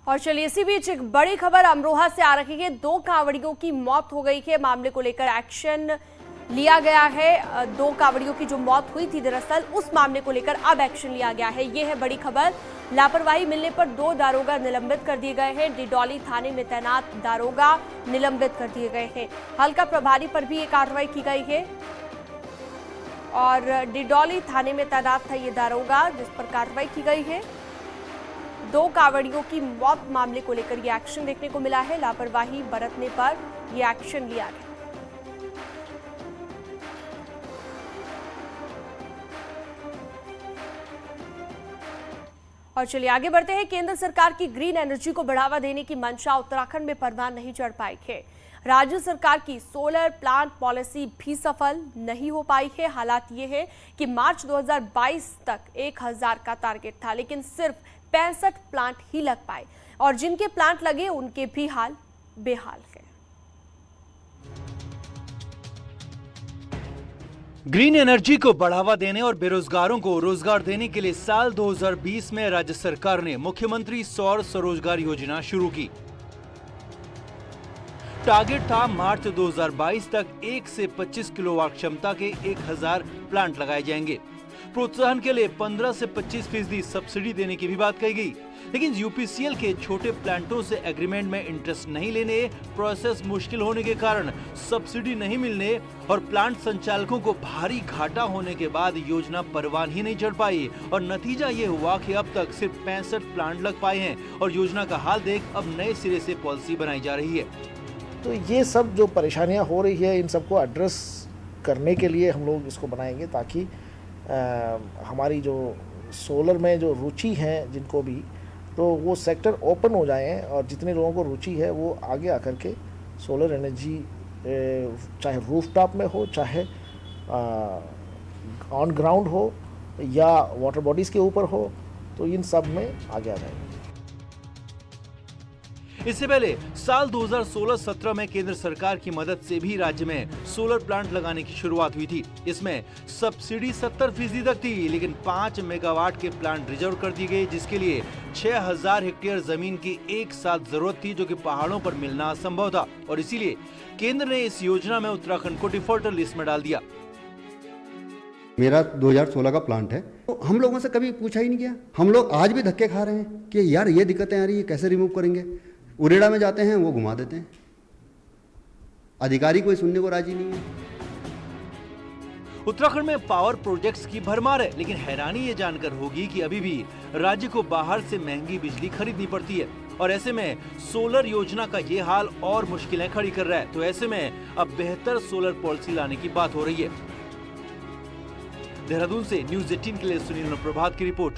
और चलिए इसी बीच एक बड़ी खबर अमरोहा से आ रही है। 2 कांवड़ियों की मौत हो गई है। मामले को लेकर एक्शन लिया गया है। 2 कांवड़ियों की जो मौत हुई थी, दरअसल उस मामले को लेकर अब एक्शन लिया गया है। ये है बड़ी खबर। लापरवाही मिलने पर 2 दारोगा निलंबित कर दिए गए हैं। डिडौली थाने में तैनात दारोगा निलंबित कर दिए गए हैं। हल्का प्रभारी पर भी ये कार्रवाई की गई है और डिडौली थाने में तैनात था ये दारोगा, जिस पर कार्रवाई की गई है। 2 कांवड़ियों की मौत मामले को लेकर यह एक्शन देखने को मिला है। लापरवाही बरतने पर यह एक्शन लिया गया। और चलिए आगे बढ़ते हैं। केंद्र सरकार की ग्रीन एनर्जी को बढ़ावा देने की मंशा उत्तराखंड में परवान नहीं चढ़ पाई है। राज्य सरकार की सोलर प्लांट पॉलिसी भी सफल नहीं हो पाई है। हालात ये है कि मार्च 2022 तक 1000 का टारगेट था, लेकिन सिर्फ 65 प्लांट ही लग पाए और जिनके प्लांट लगे उनके भी हाल बेहाल है। ग्रीन एनर्जी को बढ़ावा देने और बेरोजगारों को रोजगार देने के लिए साल 2020 में राज्य सरकार ने मुख्यमंत्री सौर स्वरोजगार योजना शुरू की। टारगेट था मार्च 2022 तक 1 से 25 किलोवाट क्षमता के 1000 प्लांट लगाए जाएंगे। प्रोत्साहन के लिए 15 से 25% सब्सिडी देने की भी बात कही गई, लेकिन यूपीसीएल के छोटे प्लांटों से एग्रीमेंट में इंटरेस्ट नहीं लेने, प्रोसेस मुश्किल होने के कारण सब्सिडी नहीं मिलने और प्लांट संचालकों को भारी घाटा होने के बाद योजना परवान ही नहीं चढ़ पाई और नतीजा ये हुआ कि अब तक सिर्फ 65 प्लांट लग पाए हैं और योजना का हाल देख अब नए सिरे से पॉलिसी बनाई जा रही है। तो ये सब जो परेशानियां हो रही है, इन सबको एड्रेस करने के लिए हम लोग इसको बनाएंगे ताकि हमारी जो सोलर में जो रुचि है जिनको भी, तो वो सेक्टर ओपन हो जाए और जितने लोगों को रुचि है वो आगे आकर के सोलर एनर्जी चाहे रूफटॉप में हो, चाहे ऑन ग्राउंड हो या वाटर बॉडीज़ के ऊपर हो, तो इन सब में आगे आ जाएंगे। इससे पहले साल 2016-17 में केंद्र सरकार की मदद से भी राज्य में सोलर प्लांट लगाने की शुरुआत हुई थी। इसमें सब्सिडी 70% तक थी, लेकिन 5 मेगावाट के प्लांट रिजर्व कर दी गई, जिसके लिए 6000 हेक्टेयर जमीन की एक साथ जरूरत थी, जो कि पहाड़ों पर मिलना असंभव था और इसीलिए केंद्र ने इस योजना में उत्तराखंड को डिफॉल्टर लिस्ट में डाल दिया। मेरा 2016 का प्लांट है, तो हम लोगों से कभी पूछा ही नहीं गया। हम लोग आज भी धक्के खा रहे हैं कि यार ये दिक्कतें आ रही है, कैसे रिमूव करेंगे। उरेडा में जाते हैं, वो घुमा देते हैं, अधिकारी कोई सुनने को राजी नहीं है। उत्तराखंड में पावर प्रोजेक्ट्स की भरमार है, लेकिन हैरानी ये जानकर होगी कि अभी भी राज्य को बाहर से महंगी बिजली खरीदनी पड़ती है और ऐसे में सोलर योजना का ये हाल और मुश्किलें खड़ी कर रहा है। तो ऐसे में अब बेहतर सोलर पॉलिसी लाने की बात हो रही है। देहरादून से न्यूज़ 18 के लिए सुनील प्रभात की रिपोर्ट।